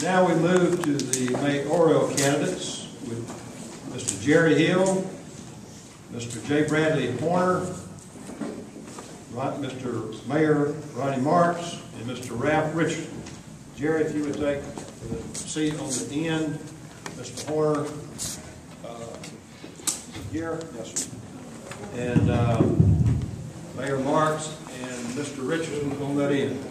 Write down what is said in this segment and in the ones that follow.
Now we move to the mayoral candidates with Mr. Jerry Hill, Mr. J. Bradley Horner, Mr. Mayor Ronnie Marks, and Mr. Ralph Richardson. Jerry, if you would take the seat on the end. Mr. Horner, here, yes, sir. And Mayor Marks and Mr. Richardson on that end.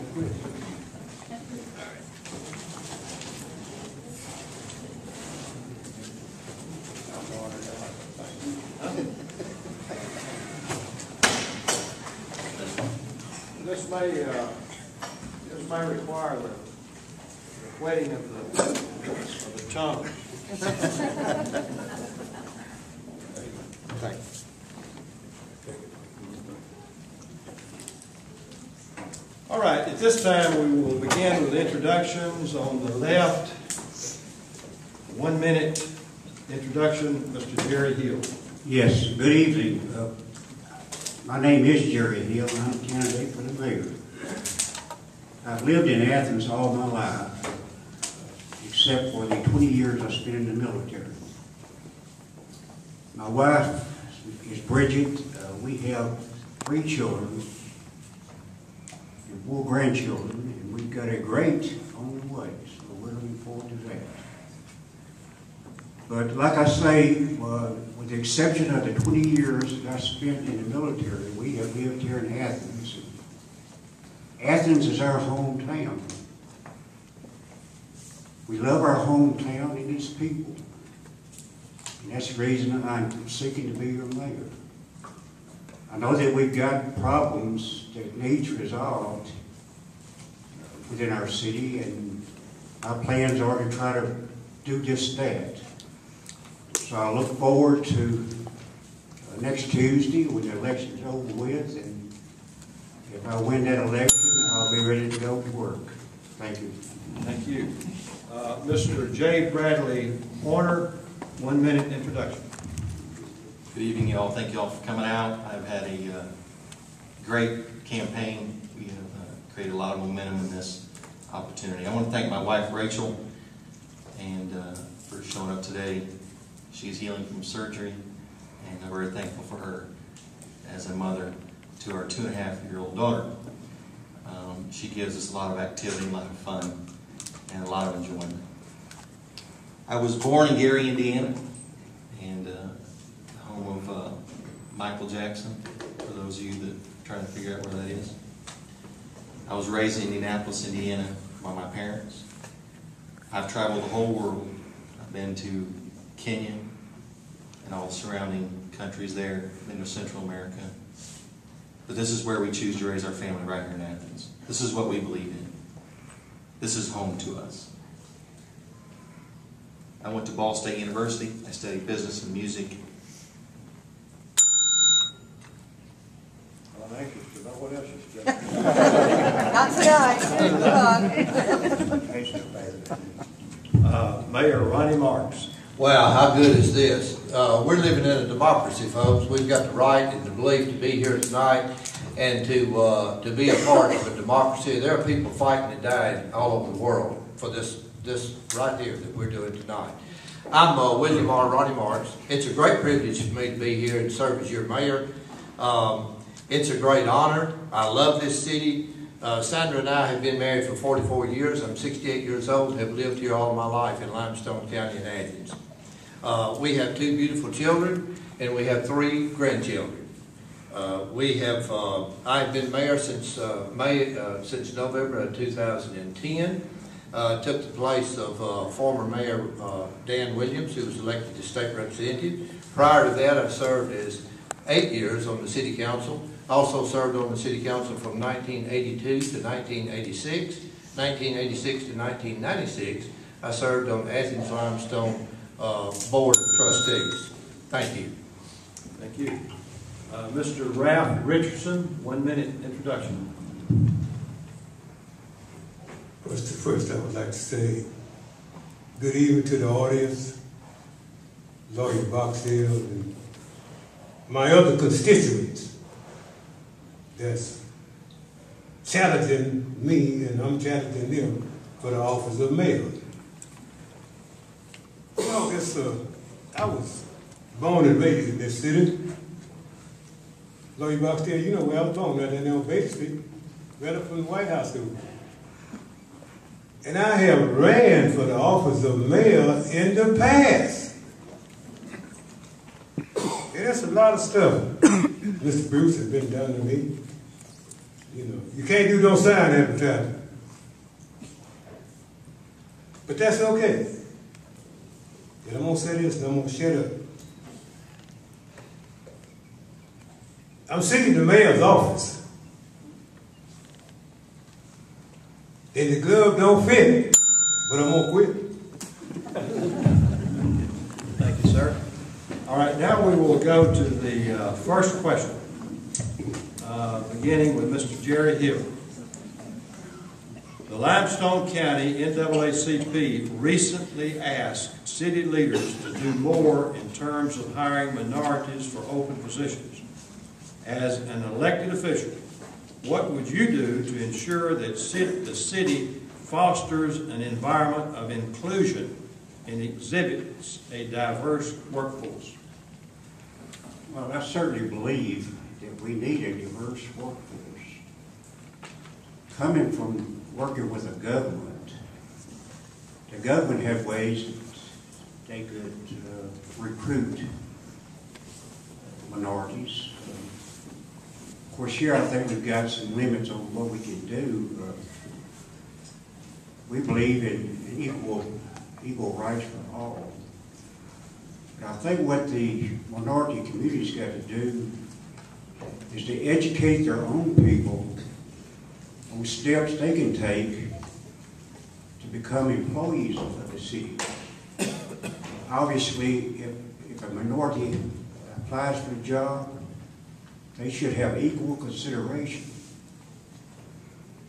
This may require the wetting of the tongue. Thank you. All right, at this time we will begin with introductions. On the left, 1 minute introduction, Mr. Jerry Hill. Yes, good evening. My name is Jerry Hill, and I'm a candidate for the mayor. I've lived in Athens all my life, except for the 20 years I spent in the military. My wife is Bridget. We have 3 children and 4 grandchildren, and we've got a great on the way, so we're looking forward to that. But like I say, with the exception of the 20 years that I spent in the military, we have lived here in Athens. Athens is our hometown. We love our hometown and its people. And that's the reason I'm seeking to be your mayor. I know that we've got problems that need resolved within our city, and our plans are to try to do just that. So I look forward to next Tuesday when the election's over with, and if I win that election, I'll be ready to go to work. Thank you. Thank you. Mr. J. Bradley Horner, 1 minute introduction. Good evening, y'all. Thank y'all for coming out. I've had a great campaign. We have created a lot of momentum in this opportunity. I want to thank my wife, Rachel, and for showing up today. She's healing from surgery, and I'm very thankful for her as a mother to our 2.5-year-old daughter. She gives us a lot of activity, a lot of fun, and a lot of enjoyment. I was born in Gary, Indiana, and home of Michael Jackson, for those of you that are trying to figure out where that is. I was raised in Indianapolis, Indiana by my parents. I've traveled the whole world. I've been to Kenya and all the surrounding countries there, been to Central America. But this is where we choose to raise our family, right here in Athens. This is what we believe in. This is home to us. I went to Ball State University. I studied business and music. I'm anxious to know what else is going on. Mayor Ronnie Marks. Wow, how good is this? We're living in a democracy, folks. We've got the right and the belief to be here tonight and to be a part of a democracy. There are people fighting and dying all over the world for this right here that we're doing tonight. I'm William R. Ronnie Marks. It's a great privilege for me to be here and serve as your mayor. It's a great honor. I love this city. Sandra and I have been married for 44 years. I'm 68 years old and have lived here all my life in Limestone County in Athens. We have 2 beautiful children, and we have 3 grandchildren. I've been mayor since November of 2010. Took the place of former Mayor Dan Williams, who was elected to state representative. Prior to that, I served as 8 years on the city council. Also served on the city council from 1982 to 1986. 1986 to 1996, I served on Athens Limestone Board of Trustees. Thank you. Thank you. Mr. Ralph Richardson, 1 minute introduction. First, I would like to say good evening to the audience, Lawyer Boxhill, and my other constituents that's challenging me, and I'm challenging them for the office of mayor. I was born and raised in this city. Lawyer Boxdale, you know where I was born, right there on Baker Street, right up from the White House School. And I have ran for the office of mayor in the past. And that's a lot of stuff Mr. Bruce has been done to me. You know, you can't do no sign advertising. But that's okay. And I'm gonna say this and I'm gonna shut up. I'm seeking the mayor's office. And the glove don't fit, but I'm gonna quit. Thank you, sir. All right, now we will go to the first question, beginning with Mr. Jerry Hill. The Limestone County NAACP recently asked city leaders to do more in terms of hiring minorities for open positions. As an elected official, what would you do to ensure that the city fosters an environment of inclusion and exhibits a diverse workforce? Well, I certainly believe that we need a diverse workforce. Coming from working with the government had ways that they could recruit minorities. Of course, here I think we've got some limits on what we can do. We believe in equal rights for all. But I think what the minority community's got to do is to educate their own people on steps they can take to become employees of the city. Obviously, if a minority applies for a job, they should have equal consideration.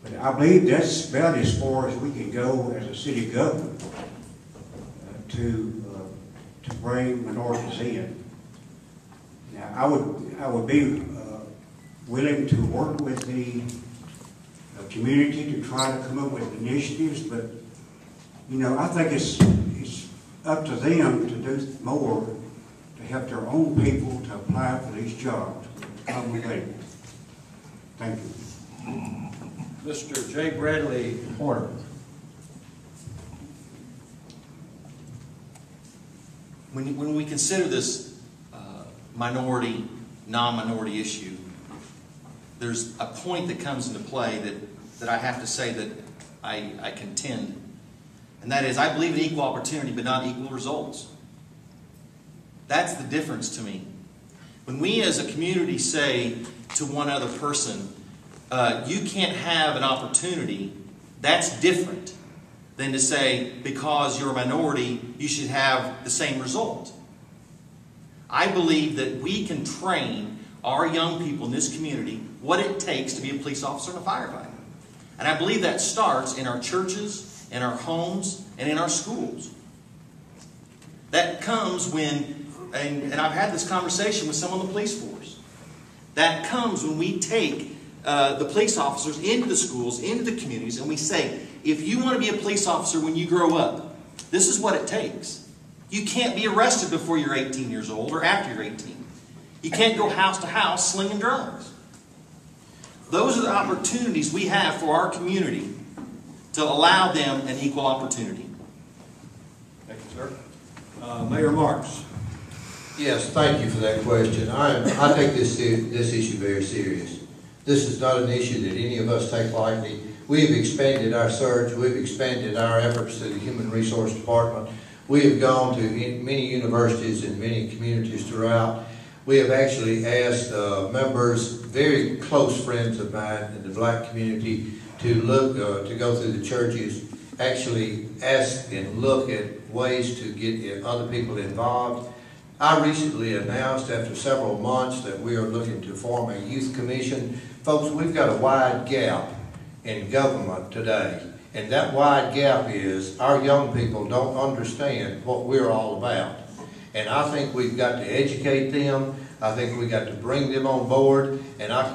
But I believe that's about as far as we can go as a city government to bring minorities in. Now, I would be willing to work with the community to try to come up with initiatives, but you know, I think it's up to them to do more to help their own people to apply for these jobs. Thank you. Mr. J. Bradley Horner. When we consider this minority, non-minority issue, there's a point that comes into play that I have to say that I contend. And that is, I believe in equal opportunity, but not equal results. That's the difference to me. When we as a community say to one other person, you can't have an opportunity, that's different than to say, because you're a minority, you should have the same result. I believe that we can train our young people in this community what it takes to be a police officer and a firefighter. And I believe that starts in our churches, in our homes, and in our schools. That comes when, and I've had this conversation with some on the police force, that comes when we take the police officers into the schools, into the communities, and we say, if you want to be a police officer when you grow up, this is what it takes. You can't be arrested before you're 18 years old or after you're 18. You can't go house to house slinging drugs. Those are the opportunities we have for our community to allow them an equal opportunity. Thank you, sir. Mayor Marks. Yes, thank you for that question. I take this issue very serious. This is not an issue that any of us take lightly. We have expanded our search. We've expanded our efforts to the Human Resource Department. We have gone to many universities and many communities throughout. We have actually asked members, very close friends of mine in the black community, to look, to go through the churches, actually ask and look at ways to get other people involved. I recently announced after several months that we are looking to form a youth commission. Folks, we've got a wide gap in government today. And that wide gap is our young people don't understand what we're all about. And I think we've got to educate them. I think we've got to bring them on board. And I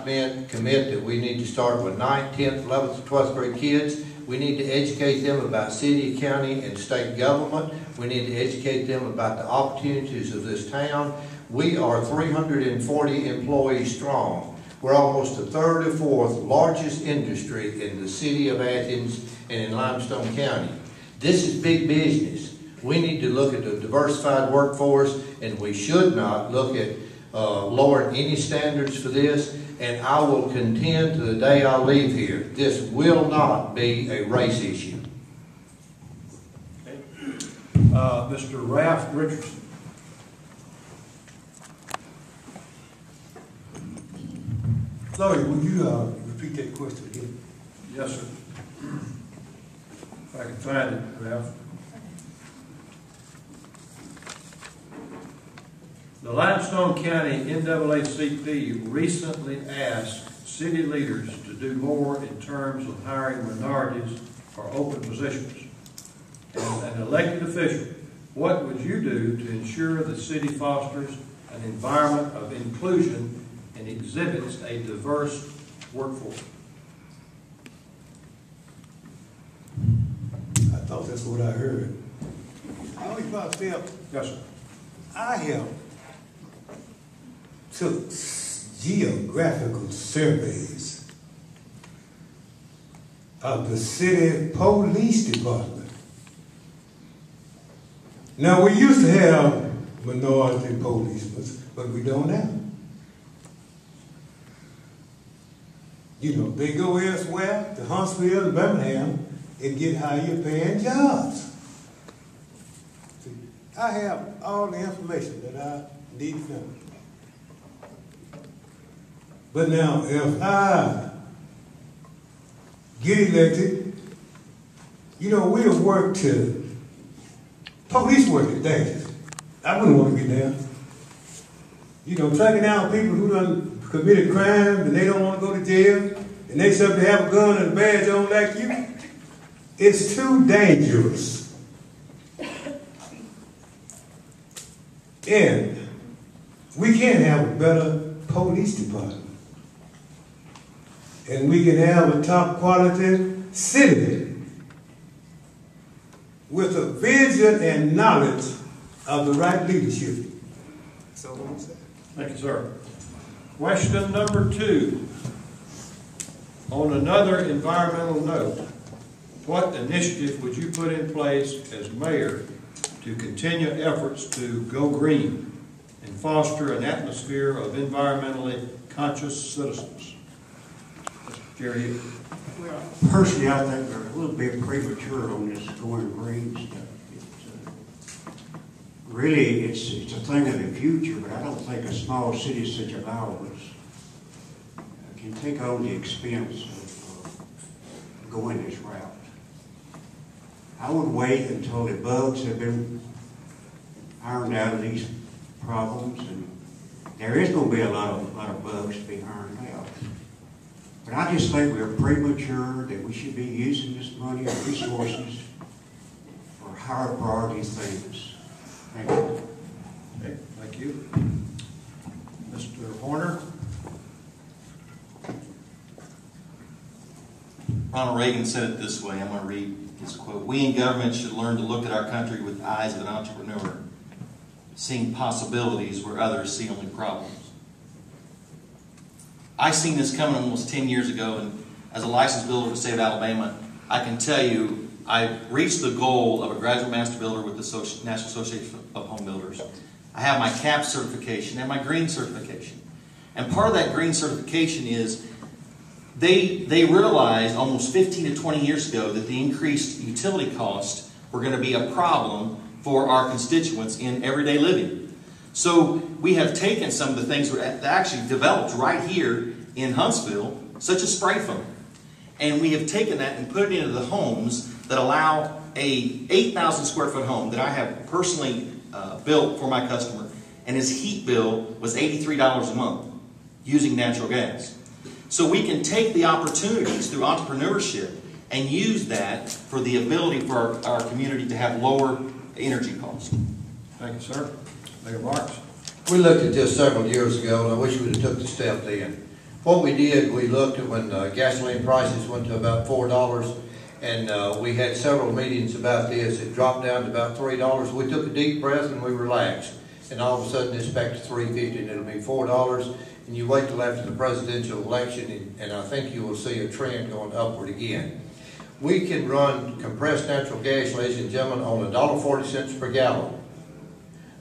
commit that we need to start with 9th, 10th, 11th, 12th grade kids. We need to educate them about city, county, and state government. We need to educate them about the opportunities of this town. We are 340 employees strong. We're almost the third or fourth largest industry in the city of Athens and in Limestone County. This is big business. We need to look at the diversified workforce, and we should not look at lowering any standards for this. And I will contend to the day I leave here, this will not be a race issue. Okay. Mr. Ralph Richardson. Lawyer, will you repeat that question again? Yes, sir. If I can find it, Ralph. The Limestone County NAACP recently asked city leaders to do more in terms of hiring minorities for open positions. As an elected official, what would you do to ensure the city fosters an environment of inclusion and exhibits a diverse workforce? I thought that's what I heard. I always thought, Yes, sir. I have took geographical surveys of the city police department. Now, we used to have minority policemen, but we don't now. You know, they go elsewhere, to Huntsville and Birmingham, and get higher paying jobs. See, I have all the information that I need to know. But now, if I get elected, you know, we'll work to, police work is dangerous. I wouldn't want to get there. You know, tracking down people who done committed crimes and they don't want to go to jail, and they suddenly have a gun and a badge on like you, it's too dangerous. And we can't have a better police department. And we can have a top quality city with a vision and knowledge of the right leadership. That's all I'm saying. Thank you, sir. Question number 2. On another environmental note, what initiative would you put in place as mayor to continue efforts to go green and foster an atmosphere of environmentally conscious citizens? Mr. Jerry. Well, personally, I think we're a little bit premature on this going green stuff. Really, it's a thing of the future, but I don't think a small city such as ours can take on the expense of going this route. I would wait until the bugs have been ironed out of these problems, and there is going to be a lot of bugs to be ironed out. But I just think we're premature, that we should be using this money and resources for higher priority things. Thank you. Okay, thank you. Mr. Horner. Ronald Reagan said it this way. I'm going to read his quote. "We in government should learn to look at our country with the eyes of an entrepreneur, seeing possibilities where others see only problems." I seen this coming almost 10 years ago, and as a licensed builder for the state of Alabama, I can tell you I reached the goal of a graduate master builder with the National Association of Home Builders. I have my CAP certification and my green certification. And part of that green certification is they realized almost 15 to 20 years ago that the increased utility costs were going to be a problem for our constituents in everyday living. So we have taken some of the things that actually developed right here in Huntsville, such as spray foam. And we have taken that and put it into the homes that allow a 8,000 square foot home that I have personally built for my customer. And his heat bill was $83 a month using natural gas. So we can take the opportunities through entrepreneurship and use that for the ability for our community to have lower energy costs. Thank you, sir. Mayor Marks. We looked at this several years ago, and I wish we'd have took the step then. What we did, we looked at when gasoline prices went to about $4, And we had several meetings about this. It dropped down to about $3. We took a deep breath and we relaxed. And all of a sudden it's back to $3.50 and it'll be $4. And you wait till after the presidential election and I think you will see a trend going upward again. We can run compressed natural gas, ladies and gentlemen, on $1.40 per gallon.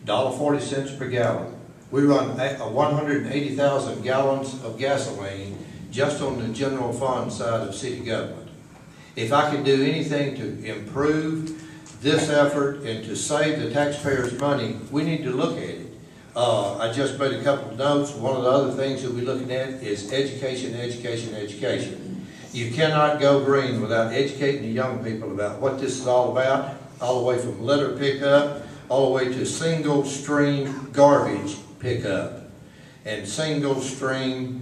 $1.40 per gallon. We run 180,000 gallons of gasoline just on the general fund side of city government. If I can do anything to improve this effort and to save the taxpayers money, we need to look at it. I just made a couple of notes. One of the other things that we're looking at is education, education, education. You cannot go green without educating the young people about what this is all about, all the way from litter pickup, all the way to single stream garbage pickup, and single stream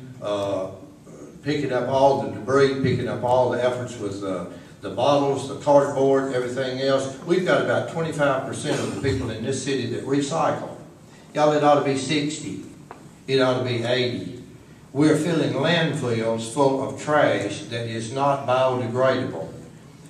picking up all the debris, picking up all the efforts with the bottles, the cardboard, everything else. We've got about 25% of the people in this city that recycle. Y'all, it ought to be 60. It ought to be 80. We're filling landfills full of trash that is not biodegradable.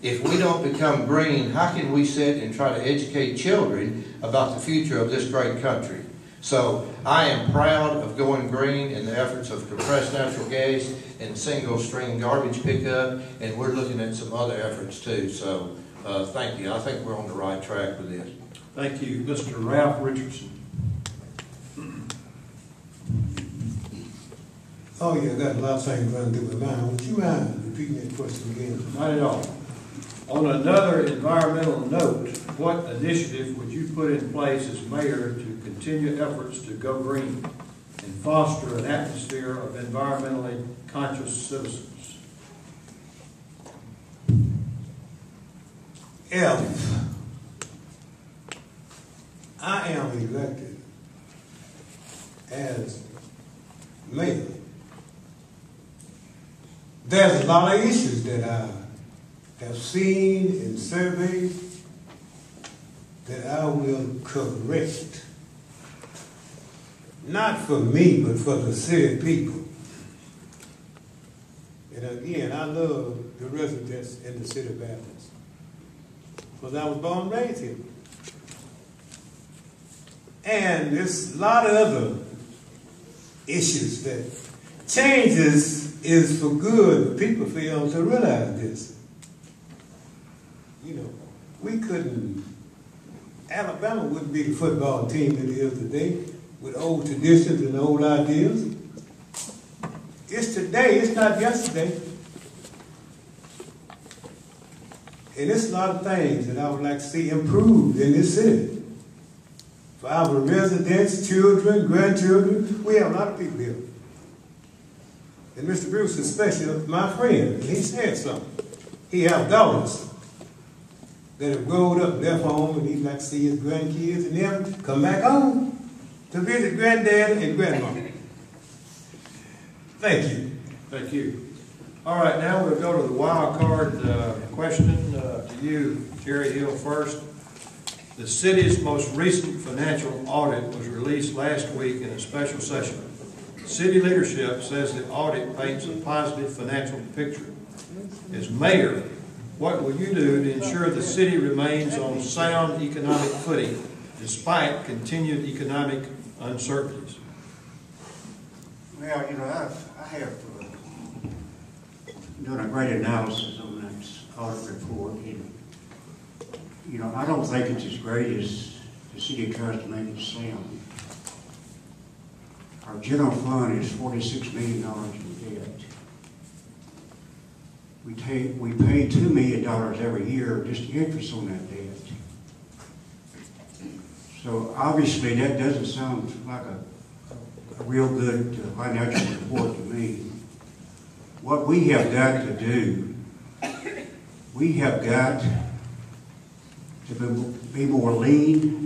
If we don't become green, how can we sit and try to educate children about the future of this great country? So I am proud of going green in the efforts of compressed natural gas and single stream garbage pickup, and we're looking at some other efforts too. So thank you. I think we're on the right track with this. Thank you. Mr. Ralph Richardson. Oh yeah, I got a lot of things running through my mind. Would you mind repeating that question again? Not at all. On another environmental note, what initiative would you put in place as mayor to continue efforts to go green and foster an atmosphere of environmentally conscious citizens? If I am elected as mayor, there's a lot of issues that I have seen and surveyed that I will correct. Not for me, but for the city people. And again, I love the residents in the city of Athens, because I was born and raised here. And there's a lot of other issues that changes is for good, but people fail to realize this. You know, we couldn't, Alabama wouldn't be the football team it is today with old traditions and old ideas. It's today, it's not yesterday. And there's a lot of things that I would like to see improved in this city. For our residents, children, grandchildren, we have a lot of people here. And Mr. Bruce especially, my friend, and he said something. He has daughters that have grown up, left home, and he'd like to see his grandkids and them come back home to visit granddad and grandma. Thank you. Thank you. All right, now we'll go to the wild card question to you, Jerry Hill, first. The city's most recent financial audit was released last week in a special session. City leadership says the audit paints a positive financial picture. As mayor, what will you do to ensure the city remains on sound economic footing despite continued economic uncertainties? Well, you know, I have done a great analysis on that audit report, and you know, I don't think it's as great as the city tries to make it sound. Our general fund is $46 million in debt. We pay $2 million every year just interest on that debt. So obviously that doesn't sound like a real good financial report to me. What we have got to do, we have got to be more lean.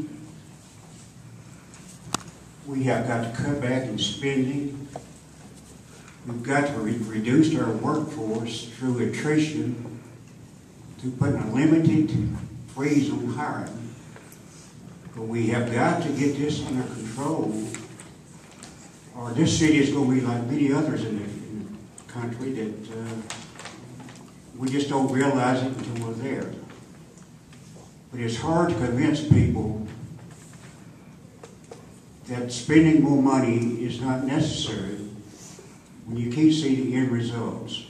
We have got to cut back in spending. We've got to reduce our workforce through attrition, through putting a limited freeze on hiring. But we have got to get this under control, or this city is going to be like many others in the country that We just don't realize it until we're there. But it's hard to convince people that spending more money is not necessary when you can't see the end results.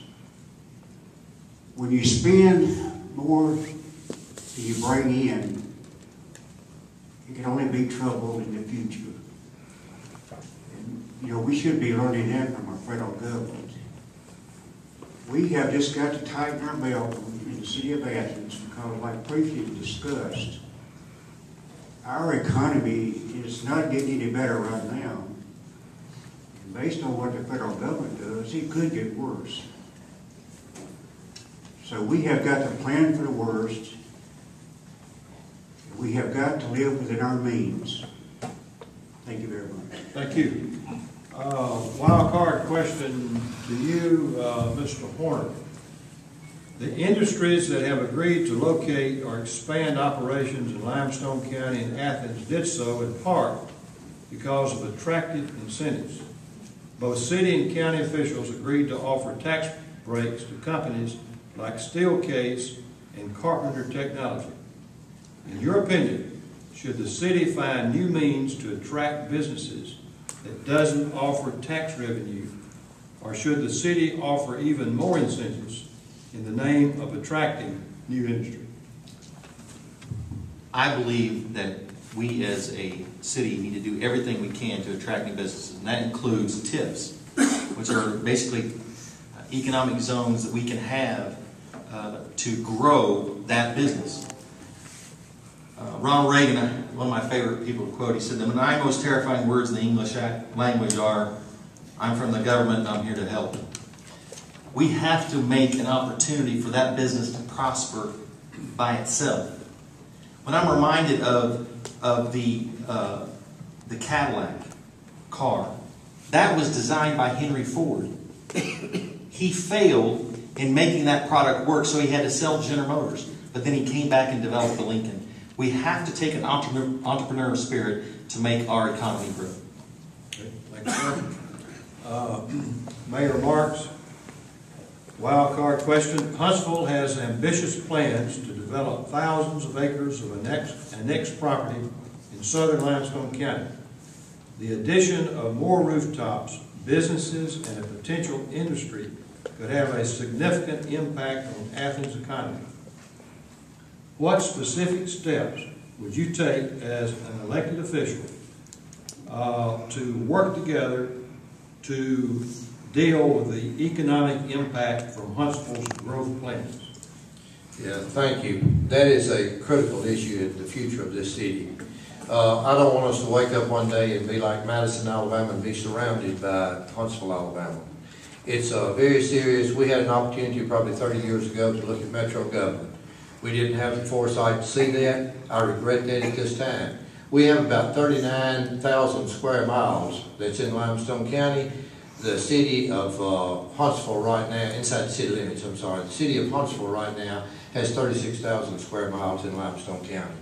When you spend more than you bring in, it can only be trouble in the future. And, you know, we should be learning that from our federal government. We have just got to tighten our belt in the city of Athens because, like previously discussed, our economy is not getting any better right now. And based on what the federal government does, it could get worse. So we have got to plan for the worst. We have got to live within our means. Thank you very much. Thank you. Wild card question to you, Mr. Horner. The industries that have agreed to locate or expand operations in Limestone County and Athens did so in part because of attractive incentives. Both city and county officials agreed to offer tax breaks to companies like Steelcase and Carpenter Technology. In your opinion, should the city find new means to attract businesses that doesn't offer tax revenue, or should the city offer even more incentives in the name of attracting new industry? I believe that we as a city need to do everything we can to attract new businesses, and that includes TIFs, which are basically economic zones that we can have to grow that business. Ronald Reagan, one of my favorite people to quote, he said, "The 9 most terrifying words in the English language are, 'I'm from the government and I'm here to help.'" We have to make an opportunity for that business to prosper by itself. When I'm reminded of the Cadillac car, that was designed by Henry Ford. He failed in making that product work, so he had to sell General Motors. But then he came back and developed the Lincoln. We have to take an entrepreneurial spirit to make our economy grow. Okay, thank you, sir. Mayor Marks, wild card question. Huntsville has ambitious plans to develop thousands of acres of annexed property in southern Limestone County. The addition of more rooftops, businesses, and a potential industry could have a significant impact on Athens' economy. What specific steps would you take as an elected official to work together to deal with the economic impact from Huntsville's growth plans? Yeah, thank you. That is a critical issue in the future of this city. I don't want us to wake up one day and be like Madison, Alabama, and be surrounded by Huntsville, Alabama. It's very serious. We had an opportunity probably 30 years ago to look at metro government. We didn't have the foresight to see that. I regret that at this time. We have about 39,000 square miles that's in Limestone County. The city of Huntsville right now, inside the city limits, I'm sorry, the city of Huntsville right now has 36,000 square miles in Limestone County.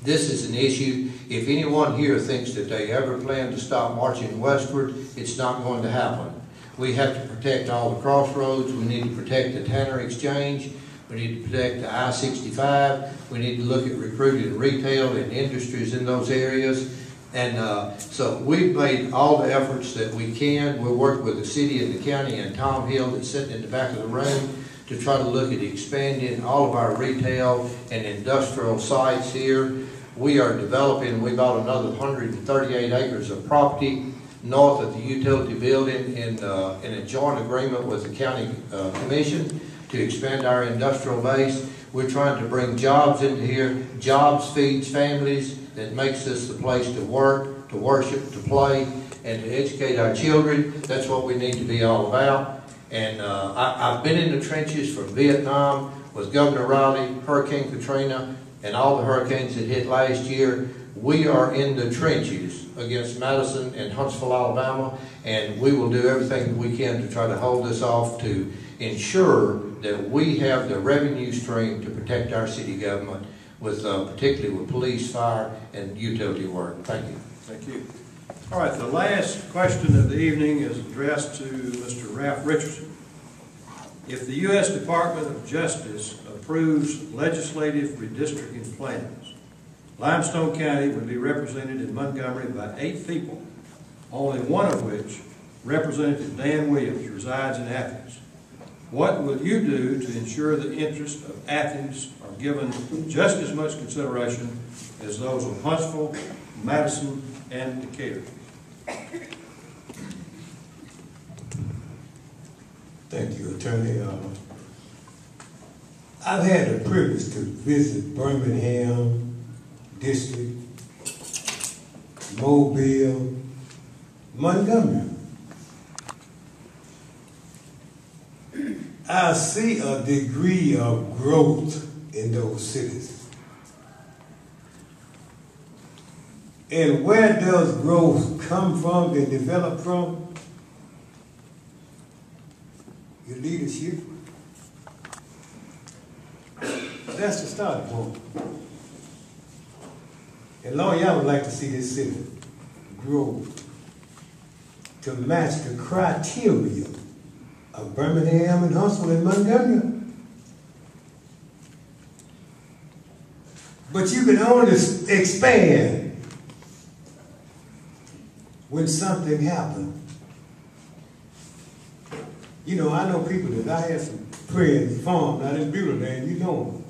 This is an issue. If anyone here thinks that they ever plan to stop marching westward, it's not going to happen. We have to protect all the crossroads. We need to protect the Tanner Exchange. We need to protect the I-65. We need to look at recruiting retail and industries in those areas. And so we've made all the efforts that we can. We'll work with the city and the county and Tom Hill that's sitting in the back of the room to try to look at expanding all of our retail and industrial sites here. We are developing, we bought another 138 acres of property north of the utility building in a joint agreement with the county commission to expand our industrial base. We're trying to bring jobs into here. Jobs feeds families. That makes this the place to work, to worship, to play, and to educate our children. That's what we need to be all about. And I've been in the trenches from Vietnam with Governor Riley, Hurricane Katrina, and all the hurricanes that hit last year. We are in the trenches against Madison and Huntsville, Alabama, and we will do everything that we can to try to hold this off to ensure that we have the revenue stream to protect our city government, with particularly with police, fire, and utility work. Thank you. Thank you. All right, the last question of the evening is addressed to Mr. Ralph Richardson. If the U.S. Department of Justice approves legislative redistricting plans, Limestone County would be represented in Montgomery by 8 people, only one of which, Representative Dan Williams, resides in Athens. What will you do to ensure the interests of Athens are given just as much consideration as those of Huntsville, Madison, and Decatur? Thank you, Attorney. I've had the privilege to visit Birmingham District, Mobile, Montgomery. I see a degree of growth in those cities. And where does growth come from and develop from? Your leadership. That's the starting point. And Lord, y'all would like to see this city grow to match the criteria of Birmingham and Huntsville and Montgomery. But you can only expand when something happens. You know, I know people that I had some friends farm out in Beulah, you know them.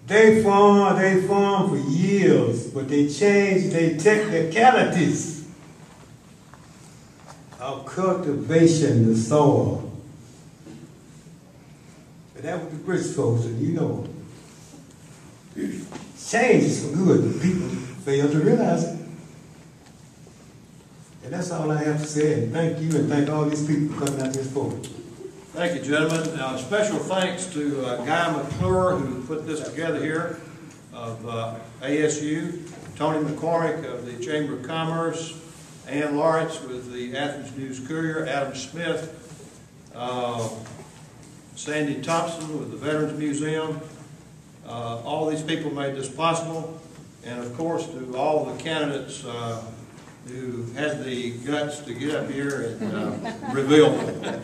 They farm for years, but they changed their technicalities of cultivation of soil. And that was the British folks, and you know them. Change is for good, but people fail to realize it. And that's all I have to say, and thank you, and thank all these people for coming out this forum. Thank you, gentlemen. Special thanks to Guy McClure, who put this together here, of ASU, Tony McCormick of the Chamber of Commerce, Ann Lawrence with the Athens News-Courier, Adam Smith, Sandy Thompson with the Veterans Museum. All these people made this possible, and of course to all the candidates who had the guts to get up here and reveal them.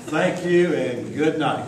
Thank you and good night.